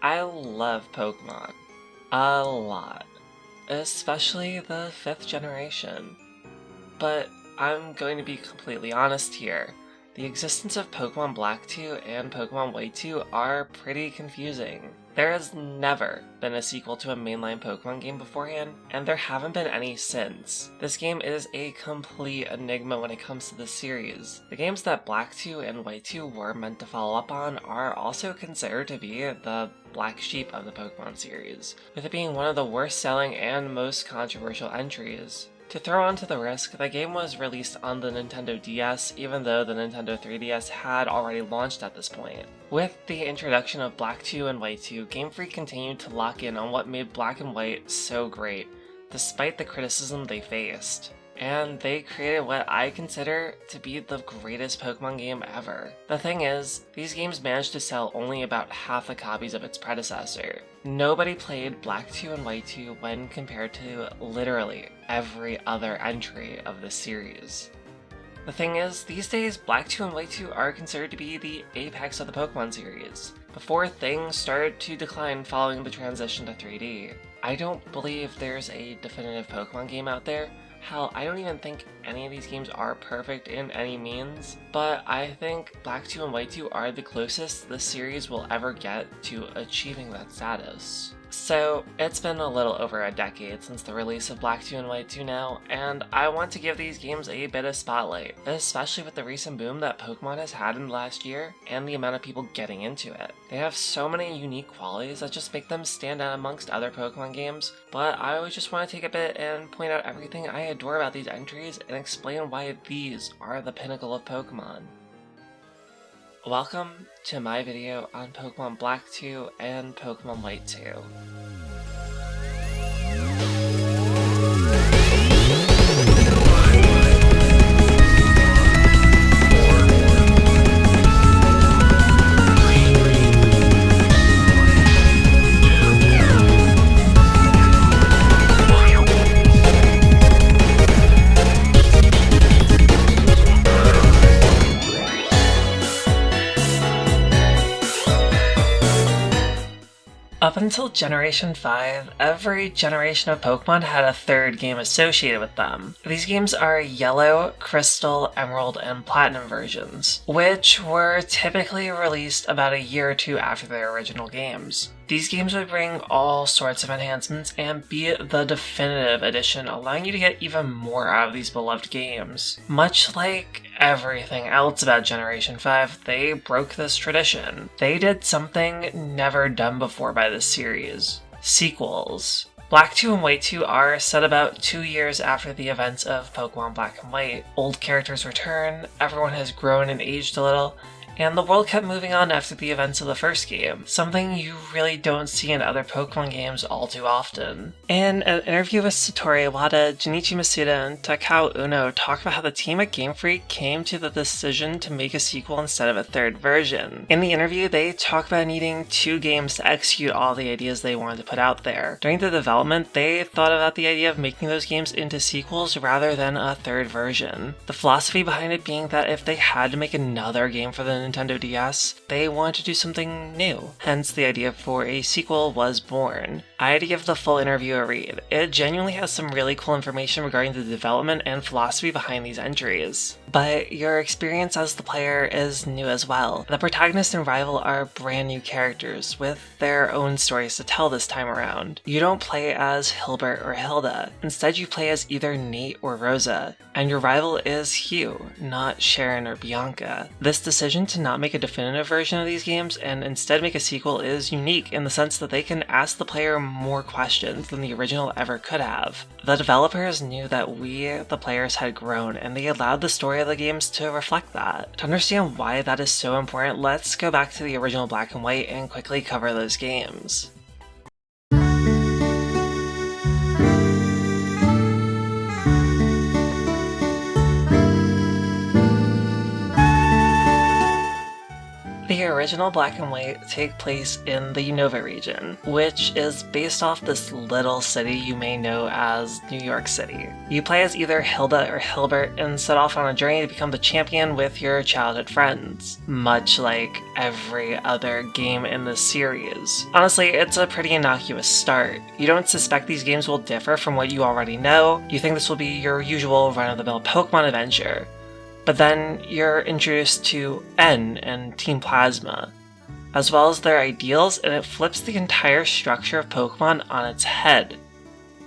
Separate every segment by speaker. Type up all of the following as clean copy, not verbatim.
Speaker 1: I love Pokemon. A lot. Especially the 5th generation. But I'm going to be completely honest here. The existence of Pokemon Black 2 and Pokemon White 2 are pretty confusing. There has never been a sequel to a mainline Pokemon game beforehand, and there haven't been any since. This game is a complete enigma when it comes to the series. The games that Black 2 and White 2 were meant to follow up on are also considered to be the black sheep of the Pokemon series, with it being one of the worst selling and most controversial entries. To throw onto the risk, the game was released on the Nintendo DS, even though the Nintendo 3DS had already launched at this point. With the introduction of Black 2 and White 2, GameFreak continued to lock in on what made Black and White so great, despite the criticism they faced. And they created what I consider to be the greatest Pokemon game ever. The thing is, these games managed to sell only about half the copies of its predecessor. Nobody played Black 2 and White 2 when compared to literally every other entry of the series. The thing is, these days, Black 2 and White 2 are considered to be the apex of the Pokemon series, before things started to decline following the transition to 3D. I don't believe there's a definitive Pokemon game out there. Hell, I don't even think any of these games are perfect in any means, but I think Black 2 and White 2 are the closest the series will ever get to achieving that status. So, it's been a little over a decade since the release of Black 2 and White 2 now, and I want to give these games a bit of spotlight, especially with the recent boom that Pokemon has had in the last year, and the amount of people getting into it. They have so many unique qualities that just make them stand out amongst other Pokemon games, but I always just want to take a bit and point out everything I adore about these entries and explain why these are the pinnacle of Pokemon. Welcome to my video on Pokemon Black 2 and Pokemon White 2. Up until Generation 5, every generation of Pokemon had a third game associated with them. These games are Yellow, Crystal, Emerald, and Platinum versions, which were typically released about a year or two after their original games. These games would bring all sorts of enhancements and be the definitive edition, allowing you to get even more out of these beloved games. Much like everything else about Generation 5, they broke this tradition. They did something never done before by this series: sequels. Black 2 and White 2 are set about 2 years after the events of Pokemon Black and White. Old characters return, everyone has grown and aged a little, and the world kept moving on after the events of the first game, something you really don't see in other Pokemon games all too often. In an interview with Satoru Iwata, Junichi Masuda, and Takao Uno talk about how the team at GameFreak came to the decision to make a sequel instead of a third version. In the interview, they talk about needing 2 games to execute all the ideas they wanted to put out there. During the development, they thought about the idea of making those games into sequels rather than a third version. The philosophy behind it being that if they had to make another game for the Nintendo DS, they wanted to do something new. Hence, the idea for a sequel was born. I had to give the full interview a read. It genuinely has some really cool information regarding the development and philosophy behind these entries. But your experience as the player is new as well. The protagonist and rival are brand new characters with their own stories to tell this time around. You don't play as Hilbert or Hilda. Instead, you play as either Nate or Rosa. And your rival is Hugh, not Sharon or Bianca. This decision to not make a definitive version of these games and instead make a sequel is unique in the sense that they can ask the player more questions than the original ever could have. The developers knew that we, the players, had grown, and they allowed the story of the games to reflect that. To understand why that is so important, let's go back to the original Black and White and quickly cover those games. The original Black and White take place in the Unova region, which is based off this little city you may know as New York City. You play as either Hilda or Hilbert and set off on a journey to become the champion with your childhood friends, much like every other game in this series. Honestly, it's a pretty innocuous start. You don't suspect these games will differ from what you already know. You think this will be your usual run-of-the-mill Pokémon adventure. But then you're introduced to N and Team Plasma, as well as their ideals, and it flips the entire structure of Pokémon on its head,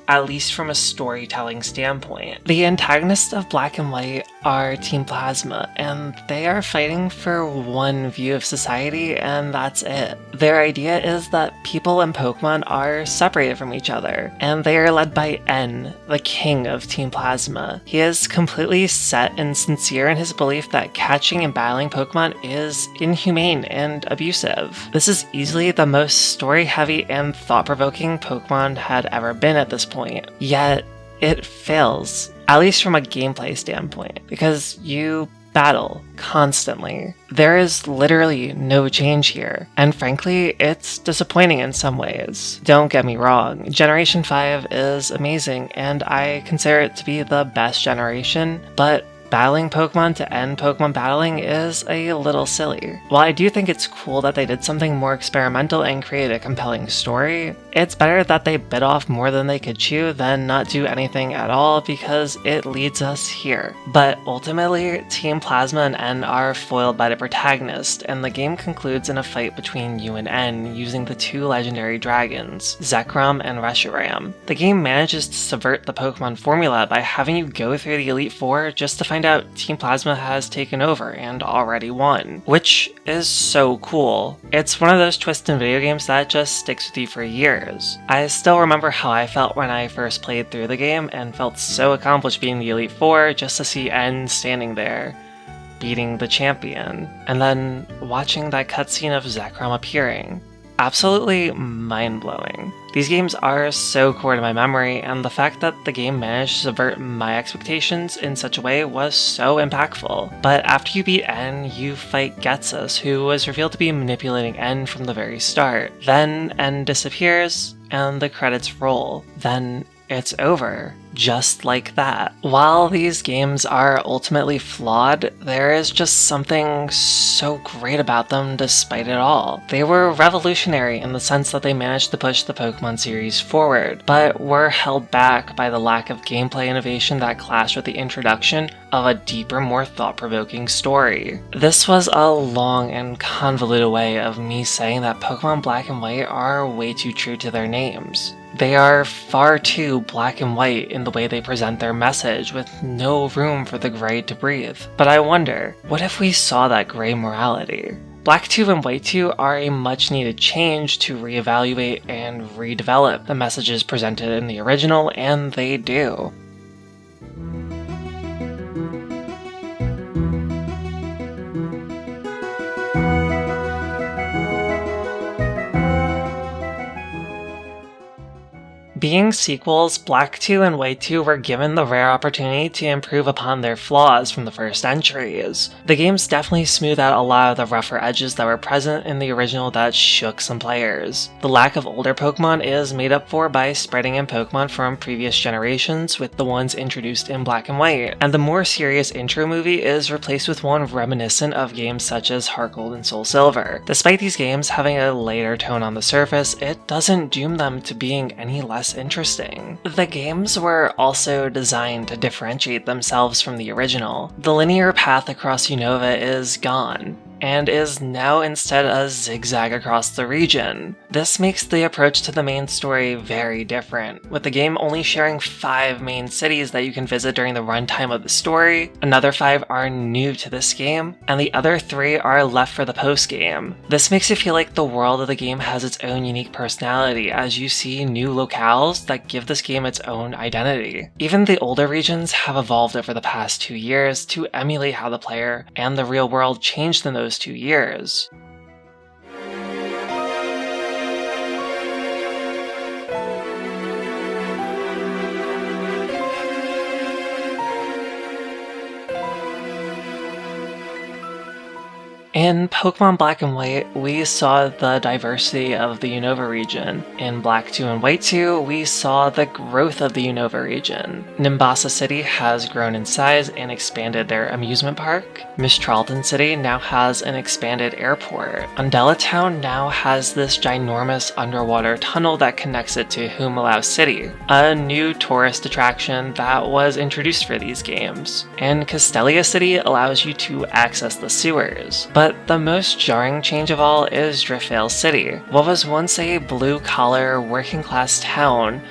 Speaker 1: at least from a storytelling standpoint. The antagonists of Black and White are Team Plasma, and they are fighting for one view of society, and that's it. Their idea is that people and Pokemon are separated from each other, and they are led by N, the king of Team Plasma. He is completely set and sincere in his belief that catching and battling Pokemon is inhumane and abusive. This is easily the most story-heavy and thought-provoking Pokemon had ever been at this point. Yet, it fails, at least from a gameplay standpoint, because you battle constantly. There is literally no change here, and frankly, it's disappointing in some ways. Don't get me wrong, Generation 5 is amazing, and I consider it to be the best generation, but battling Pokemon to end Pokemon battling is a little silly. While I do think it's cool that they did something more experimental and created a compelling story, it's better that they bit off more than they could chew than not do anything at all, because it leads us here. But ultimately, Team Plasma and N are foiled by the protagonist, and the game concludes in a fight between you and N using the two legendary dragons, Zekrom and Reshiram. The game manages to subvert the Pokemon formula by having you go through the Elite Four just to find out Team Plasma has taken over and already won, which is so cool. It's one of those twists in video games that just sticks with you for years. I still remember how I felt when I first played through the game and felt so accomplished being the Elite Four just to see N standing there, beating the champion, and then watching that cutscene of Zekrom appearing. Absolutely mind-blowing. These games are so core to my memory, and the fact that the game managed to subvert my expectations in such a way was so impactful. But after you beat N, you fight Ghetsis, who was revealed to be manipulating N from the very start. Then N disappears, and the credits roll. Then it's over. Just like that. While these games are ultimately flawed, there is just something so great about them despite it all. They were revolutionary in the sense that they managed to push the Pokemon series forward, but were held back by the lack of gameplay innovation that clashed with the introduction of a deeper, more thought-provoking story. This was a long and convoluted way of me saying that Pokemon Black and White are way too true to their names. They are far too black and white in the way they present their message, with no room for the gray to breathe. But I wonder, what if we saw that gray morality? Black 2 and White 2 are a much needed change to reevaluate and redevelop the messages presented in the original, and they do. Being sequels, Black 2 and White 2 were given the rare opportunity to improve upon their flaws from the first entries. The games definitely smooth out a lot of the rougher edges that were present in the original that shook some players. The lack of older Pokemon is made up for by spreading in Pokemon from previous generations with the ones introduced in Black and White, and the more serious intro movie is replaced with one reminiscent of games such as Heart Gold and Soul Silver. Despite these games having a lighter tone on the surface, it doesn't doom them to being any less interesting. The games were also designed to differentiate themselves from the original. The linear path across Unova is gone, and is now instead a zigzag across the region. This makes the approach to the main story very different, with the game only sharing 5 main cities that you can visit during the runtime of the story. Another 5 are new to this game, and the other 3 are left for the post-game. This makes it feel like the world of the game has its own unique personality, as you see new locales that give this game its own identity. Even the older regions have evolved over the past 2 years to emulate how the player and the real world changed in those 2 years. In Pokemon Black and White, we saw the diversity of the Unova region. In Black 2 and White 2, we saw the growth of the Unova region. Nimbasa City has grown in size and expanded their amusement park. Miss Charlton City now has an expanded airport. Undella Town now has this ginormous underwater tunnel that connects it to Humalao City, a new tourist attraction that was introduced for these games. And Castelia City allows you to access the sewers. But the most jarring change of all is Driftvale City. What was once a blue-collar, working-class town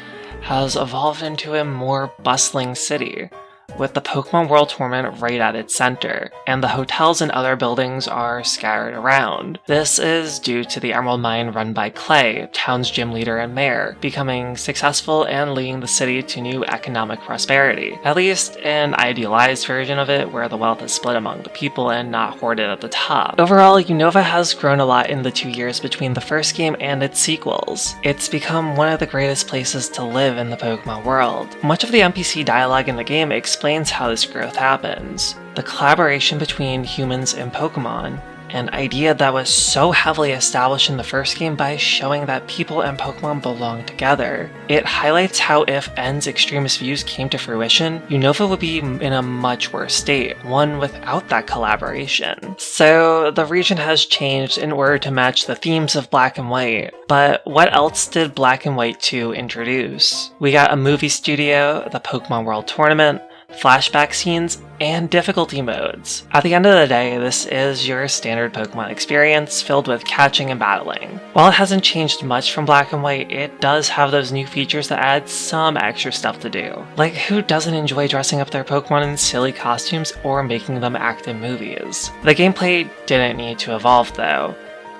Speaker 1: has evolved into a more bustling city, with the Pokemon World Tournament right at its center, and the hotels and other buildings are scattered around. This is due to the Emerald Mine run by Clay, town's gym leader and mayor, becoming successful and leading the city to new economic prosperity, at least an idealized version of it where the wealth is split among the people and not hoarded at the top. Overall, Unova has grown a lot in the 2 years between the first game and its sequels. It's become one of the greatest places to live in the Pokemon world. Much of the NPC dialogue in the game explains how this growth happens. The collaboration between humans and Pokemon, an idea that was so heavily established in the first game by showing that people and Pokemon belong together. It highlights how if N's extremist views came to fruition, Unova would be in a much worse state, one without that collaboration. So the region has changed in order to match the themes of Black and White, but what else did Black and White 2 introduce? We got a movie studio, the Pokemon World Tournament, flashback scenes, and difficulty modes. At the end of the day, this is your standard Pokemon experience filled with catching and battling. While it hasn't changed much from Black and White, it does have those new features that add some extra stuff to do. Like, who doesn't enjoy dressing up their Pokemon in silly costumes or making them act in movies? The gameplay didn't need to evolve though.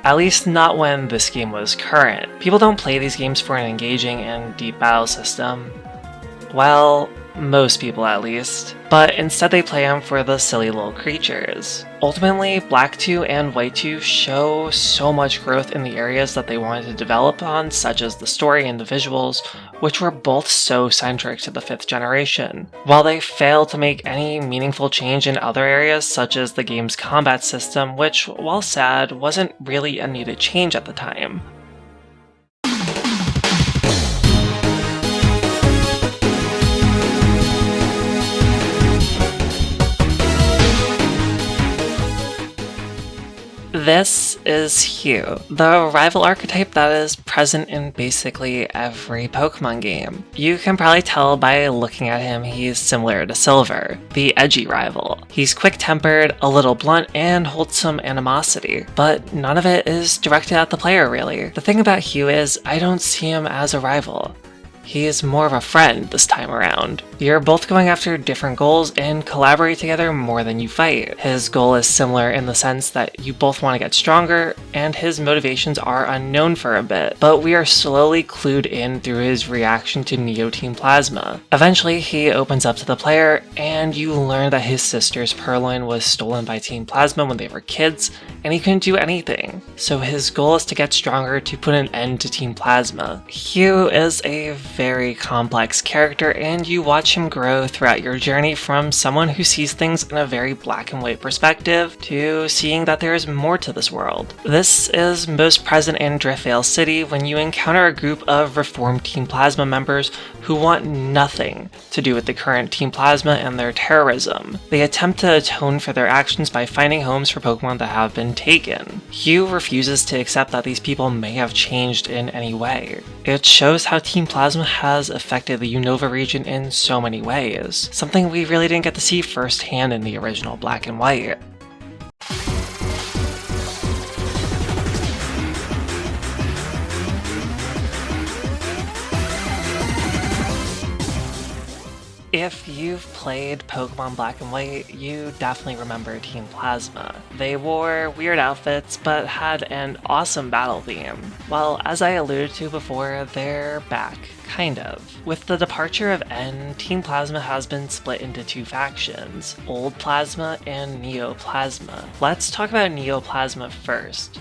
Speaker 1: At least not when this game was current. People don't play these games for an engaging and deep battle system. Well, most people at least, but instead they play them for the silly little creatures. Ultimately, Black 2 and White 2 show so much growth in the areas that they wanted to develop on, such as the story and the visuals, which were both so centric to the 5th generation, while they failed to make any meaningful change in other areas such as the game's combat system, which, while sad, wasn't really a needed change at the time. This is Hugh, the rival archetype that is present in basically every Pokemon game. You can probably tell by looking at him he's similar to Silver, the edgy rival. He's quick-tempered, a little blunt, and holds some animosity, but none of it is directed at the player really. The thing about Hugh is, I don't see him as a rival. He's more of a friend this time around. You're both going after different goals and collaborate together more than you fight. His goal is similar in the sense that you both want to get stronger, and his motivations are unknown for a bit, but we are slowly clued in through his reaction to Neo Team Plasma. Eventually, he opens up to the player, and you learn that his sister's Purloin was stolen by Team Plasma when they were kids, and he couldn't do anything. So his goal is to get stronger to put an end to Team Plasma. Hugh is a very complex character, and you watch him grow throughout your journey from someone who sees things in a very black and white perspective to seeing that there is more to this world. This is most present in Driftvale City when you encounter a group of reformed Team Plasma members who want nothing to do with the current Team Plasma and their terrorism. They attempt to atone for their actions by finding homes for Pokemon that have been taken. Hugh refuses to accept that these people may have changed in any way. It shows how Team Plasma has affected the Unova region in so many ways, something we really didn't get to see firsthand in the original Black and White. If you've played Pokemon Black and White, you definitely remember Team Plasma. They wore weird outfits, but had an awesome battle theme. Well, as I alluded to before, they're back, kind of. With the departure of N, Team Plasma has been split into two factions, Old Plasma and Neo Plasma. Let's talk about Neo Plasma first.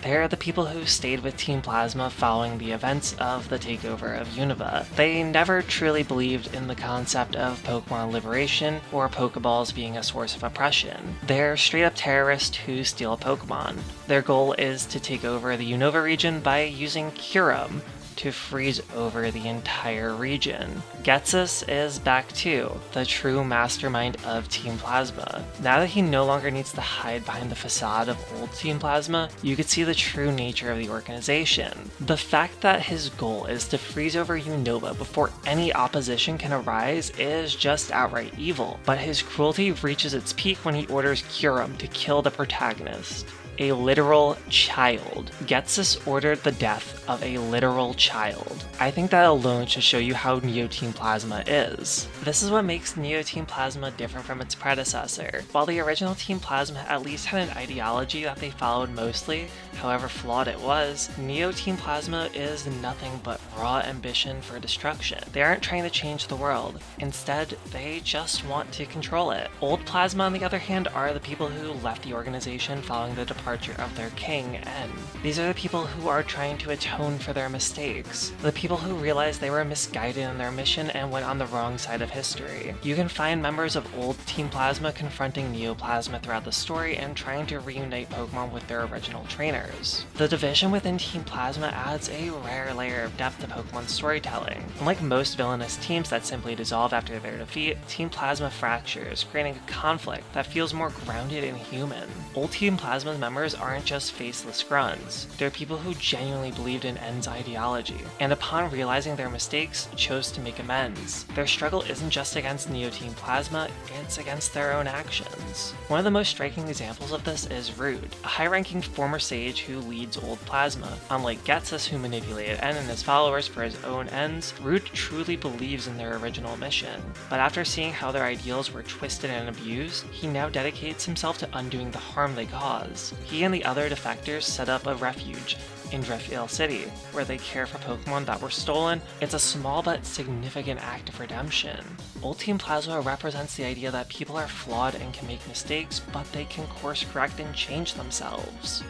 Speaker 1: They're the people who stayed with Team Plasma following the events of the takeover of Unova. They never truly believed in the concept of Pokemon liberation or Pokeballs being a source of oppression. They're straight up terrorists who steal Pokemon. Their goal is to take over the Unova region by using Kyurem to freeze over the entire region. Getsus is back too, the true mastermind of Team Plasma. Now that he no longer needs to hide behind the facade of old Team Plasma, you could see the true nature of the organization. The fact that his goal is to freeze over Unova before any opposition can arise is just outright evil, but his cruelty reaches its peak when he orders Kyurem to kill the protagonist. A literal child. Getsus ordered the death of a literal child. I think that alone should show you how Neo Team Plasma is. This is what makes Neo Team Plasma different from its predecessor. While the original Team Plasma at least had an ideology that they followed mostly, however flawed it was, Neo Team Plasma is nothing but raw ambition for destruction. They aren't trying to change the world. Instead, they just want to control it. Old Plasma, on the other hand, are the people who left the organization following the departure of their king, N. These are the people who are trying to atone for their mistakes. The people who realized they were misguided in their mission and went on the wrong side of history. You can find members of old Team Plasma confronting Neo Plasma throughout the story and trying to reunite Pokemon with their original trainers. The division within Team Plasma adds a rare layer of depth to Pokemon storytelling. Unlike most villainous teams that simply dissolve after their defeat, Team Plasma fractures, creating a conflict that feels more grounded and human. Old Team Plasma's members aren't just faceless grunts. They're people who genuinely believed in N's ideology, and upon realizing their mistakes, chose to make amends. Their struggle isn't just against Neo Team Plasma, it's against their own actions. One of the most striking examples of this is Rude, a high-ranking former sage who leads Old Plasma. Unlike Getsus, who manipulated N and his followers for his own ends, Rude truly believes in their original mission. But after seeing how their ideals were twisted and abused, he now dedicates himself to undoing the harm they cause. He and the other defectors set up a refuge in Driftvale City, where they care for Pokemon that were stolen. It's a small but significant act of redemption. Old Team Plasma represents the idea that people are flawed and can make mistakes, but they can course correct and change themselves.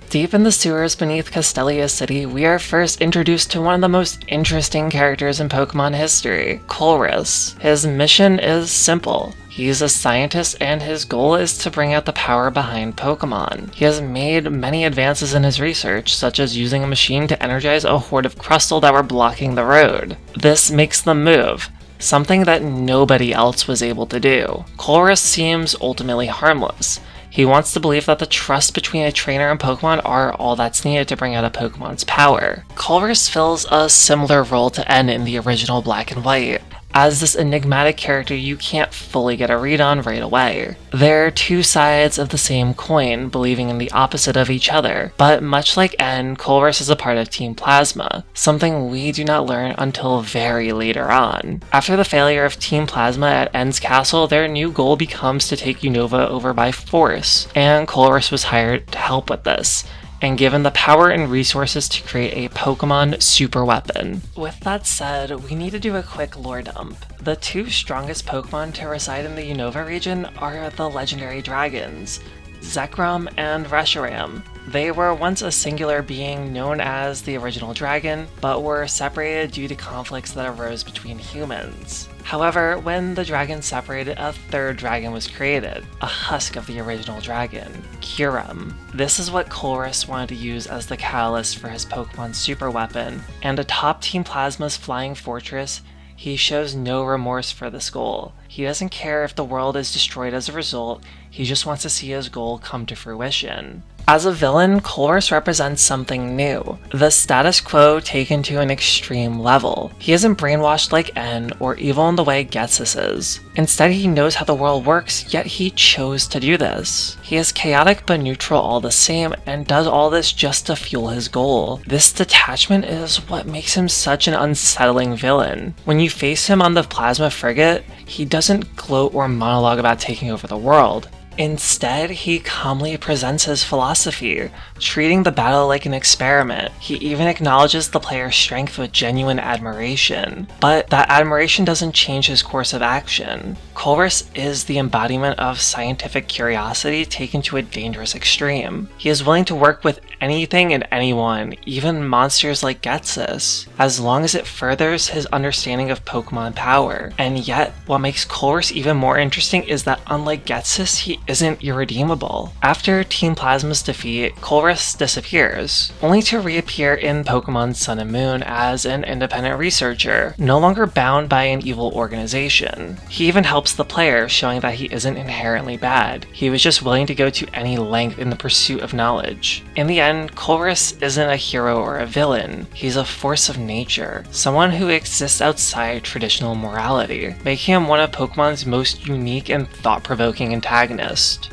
Speaker 1: Deep in the sewers beneath Castelia City, we are first introduced to one of the most interesting characters in Pokemon history, Colress. His mission is simple. He's a scientist and his goal is to bring out the power behind Pokemon. He has made many advances in his research, such as using a machine to energize a horde of Crustle that were blocking the road. This makes them move, something that nobody else was able to do. Colress seems ultimately harmless. He wants to believe that the trust between a trainer and Pokemon are all that's needed to bring out a Pokemon's power. Colress fills a similar role to N in the original Black and White. As this enigmatic character you can't fully get a read on right away. They're two sides of the same coin, believing in the opposite of each other. But much like N, Colress is a part of Team Plasma, something we do not learn until very later on. After the failure of Team Plasma at N's castle, their new goal becomes to take Unova over by force, and Colress was hired to help with this, and given the power and resources to create a Pokemon super weapon. With that said, we need to do a quick lore dump. The two strongest Pokemon to reside in the Unova region are the legendary dragons, Zekrom and Reshiram. They were once a singular being known as the original dragon, but were separated due to conflicts that arose between humans. However, when the dragons separated, a third dragon was created, a husk of the original dragon, Kyurem. This is what Colress wanted to use as the catalyst for his Pokemon super weapon, and atop Team Plasma's flying fortress, he shows no remorse for this goal. He doesn't care if the world is destroyed as a result, he just wants to see his goal come to fruition. As a villain, Colress represents something new, the status quo taken to an extreme level. He isn't brainwashed like N or evil in the way Getsus is. Instead, he knows how the world works, yet he chose to do this. He is chaotic but neutral all the same, and does all this just to fuel his goal. This detachment is what makes him such an unsettling villain. When you face him on the Plasma Frigate, he doesn't gloat or monologue about taking over the world. Instead, he calmly presents his philosophy, treating the battle like an experiment. He even acknowledges the player's strength with genuine admiration, but that admiration doesn't change his course of action. Colress is the embodiment of scientific curiosity taken to a dangerous extreme. He is willing to work with anything and anyone, even monsters like Getsus, as long as it furthers his understanding of Pokemon power. And yet, what makes Colress even more interesting is that unlike Getsus, he isn't irredeemable. After Team Plasma's defeat, Colress disappears, only to reappear in Pokemon Sun and Moon as an independent researcher, no longer bound by an evil organization. He even helps the player, showing that he isn't inherently bad. He was just willing to go to any length in the pursuit of knowledge. In the end, Colress isn't a hero or a villain. He's a force of nature, someone who exists outside traditional morality, making him one of Pokemon's most unique and thought-provoking antagonists.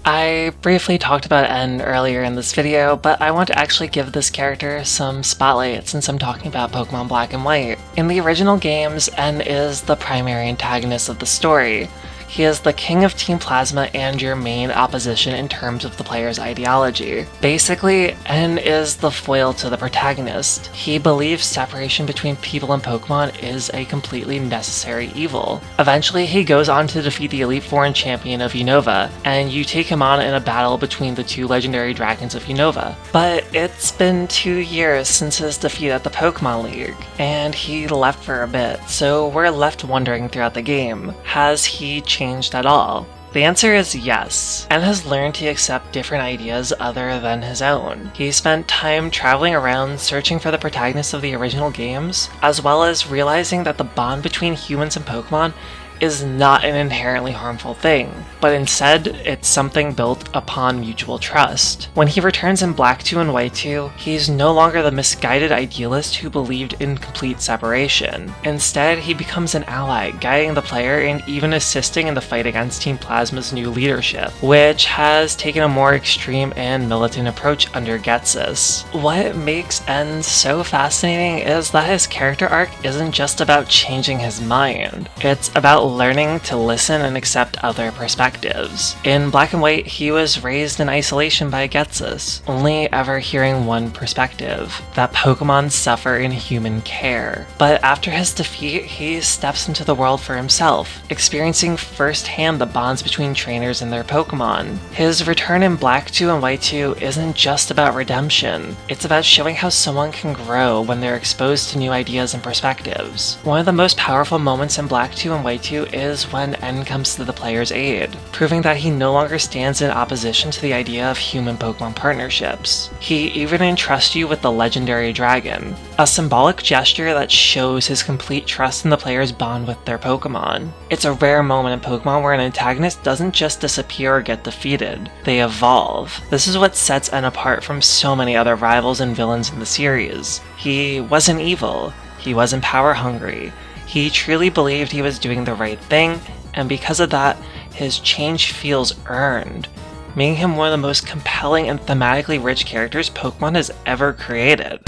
Speaker 1: I briefly talked about N earlier in this video, but I want to actually give this character some spotlight since I'm talking about Pokemon Black and White. In the original games, N is the primary antagonist of the story. He is the king of Team Plasma and your main opposition in terms of the player's ideology. Basically, N is the foil to the protagonist. He believes separation between people and Pokemon is a completely necessary evil. Eventually, he goes on to defeat the Elite Four and champion of Unova, and you take him on in a battle between the two legendary dragons of Unova. But it's been 2 years since his defeat at the Pokemon League, and he left for a bit, so we're left wondering throughout the game, has he changed at all? The answer is yes, and has learned to accept different ideas other than his own. He spent time traveling around searching for the protagonists of the original games, as well as realizing that the bond between humans and Pokemon is not an inherently harmful thing, but instead it's something built upon mutual trust. When he returns in Black 2 and White 2, he's no longer the misguided idealist who believed in complete separation. Instead, he becomes an ally, guiding the player and even assisting in the fight against Team Plasma's new leadership, which has taken a more extreme and militant approach under Getsus. What makes N so fascinating is that his character arc isn't just about changing his mind, it's about learning to listen and accept other perspectives. In Black and White, he was raised in isolation by Getsus, only ever hearing one perspective, that Pokemon suffer in human care. But after his defeat, he steps into the world for himself, experiencing firsthand the bonds between trainers and their Pokemon. His return in Black 2 and White 2 isn't just about redemption, it's about showing how someone can grow when they're exposed to new ideas and perspectives. One of the most powerful moments in Black 2 and White 2 is when N comes to the player's aid, proving that he no longer stands in opposition to the idea of human-Pokemon partnerships. He even entrusts you with the legendary dragon, a symbolic gesture that shows his complete trust in the player's bond with their Pokemon. It's a rare moment in Pokemon where an antagonist doesn't just disappear or get defeated, they evolve. This is what sets N apart from so many other rivals and villains in the series. He wasn't evil, he wasn't power-hungry, he truly believed he was doing the right thing, and because of that, his change feels earned, making him one of the most compelling and thematically rich characters Pokemon has ever created.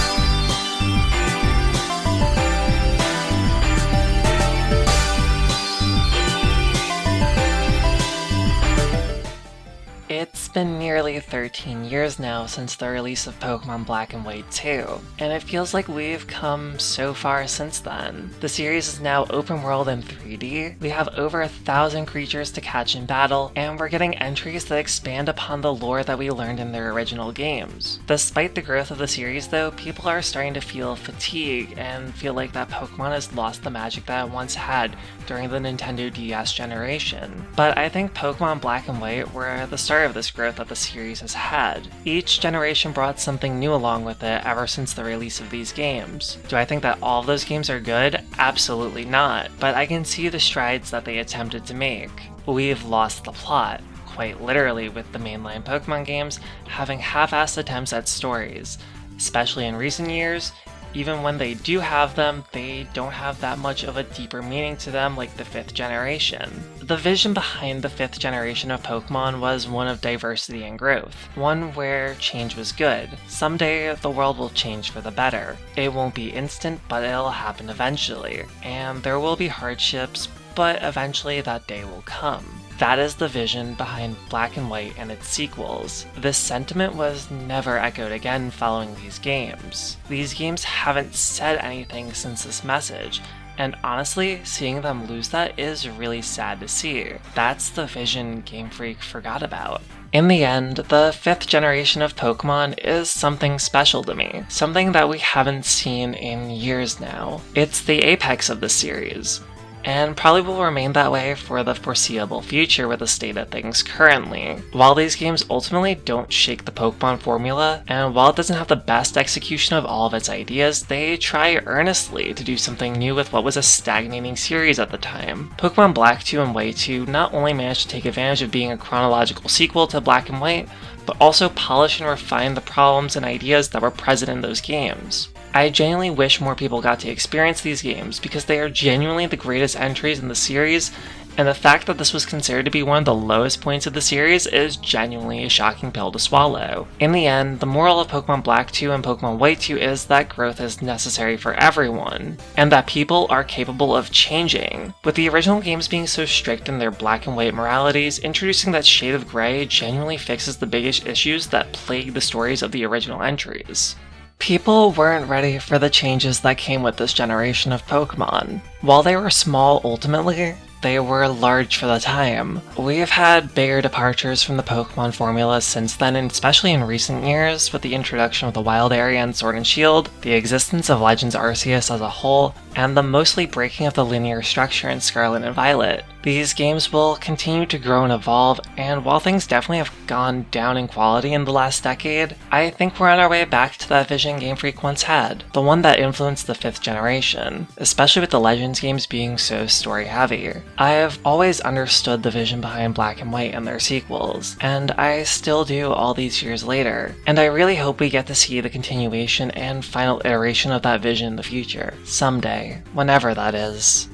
Speaker 1: It's been nearly 13 years now since the release of Pokemon Black and White 2, and it feels like we've come so far since then. The series is now open world in 3D, we have over 1,000 creatures to catch in battle, and we're getting entries that expand upon the lore that we learned in their original games. Despite the growth of the series though, people are starting to feel fatigue and feel like that Pokemon has lost the magic that it once had during the Nintendo DS generation. But I think Pokemon Black and White were the start of this growth that the series has had. Each generation brought something new along with it ever since the release of these games. Do I think that all of those games are good? Absolutely not, but I can see the strides that they attempted to make. We've lost the plot, quite literally, with the mainline Pokemon games having half-assed attempts at stories, especially in recent years, Even when they do have them, they don't have that much of a deeper meaning to them like the 5th generation. The vision behind the 5th generation of Pokemon was one of diversity and growth, one where change was good. Someday, the world will change for the better. It won't be instant, but it'll happen eventually, and there will be hardships, but eventually that day will come. That is the vision behind Black and White and its sequels. This sentiment was never echoed again following these games. These games haven't said anything since this message, and honestly, seeing them lose that is really sad to see. That's the vision GameFreak forgot about. In the end, the 5th generation of Pokemon is something special to me, something that we haven't seen in years now. It's the apex of the series, and probably will remain that way for the foreseeable future with the state of things currently. While these games ultimately don't shake the Pokemon formula, and while it doesn't have the best execution of all of its ideas, they try earnestly to do something new with what was a stagnating series at the time. Pokemon Black 2 and White 2 not only managed to take advantage of being a chronological sequel to Black and White, but also polish and refine the problems and ideas that were present in those games. I genuinely wish more people got to experience these games because they are genuinely the greatest entries in the series, and the fact that this was considered to be one of the lowest points of the series is genuinely a shocking pill to swallow. In the end, the moral of Pokemon Black 2 and Pokemon White 2 is that growth is necessary for everyone, and that people are capable of changing. With the original games being so strict in their black and white moralities, introducing that shade of gray genuinely fixes the biggest issues that plague the stories of the original entries. People weren't ready for the changes that came with this generation of Pokemon. While they were small ultimately, they were large for the time. We've had bigger departures from the Pokemon formula since then, and especially in recent years, with the introduction of the Wild Area and Sword and Shield, the existence of Legends Arceus as a whole, and the mostly breaking of the linear structure in Scarlet and Violet. These games will continue to grow and evolve, and while things definitely have gone down in quality in the last decade, I think we're on our way back to that vision Game Freak once had, the one that influenced the 5th generation, especially with the Legends games being so story-heavy. I have always understood the vision behind Black and White and their sequels, and I still do all these years later, and I really hope we get to see the continuation and final iteration of that vision in the future, someday, whenever that is.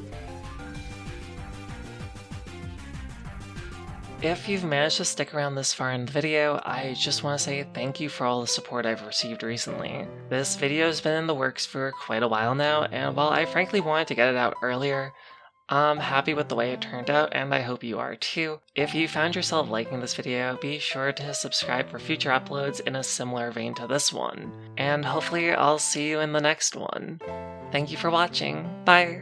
Speaker 1: If you've managed to stick around this far in the video, I just want to say thank you for all the support I've received recently. This video has been in the works for quite a while now, and while I frankly wanted to get it out earlier, I'm happy with the way it turned out, and I hope you are too. If you found yourself liking this video, be sure to subscribe for future uploads in a similar vein to this one, and hopefully I'll see you in the next one. Thank you for watching. Bye!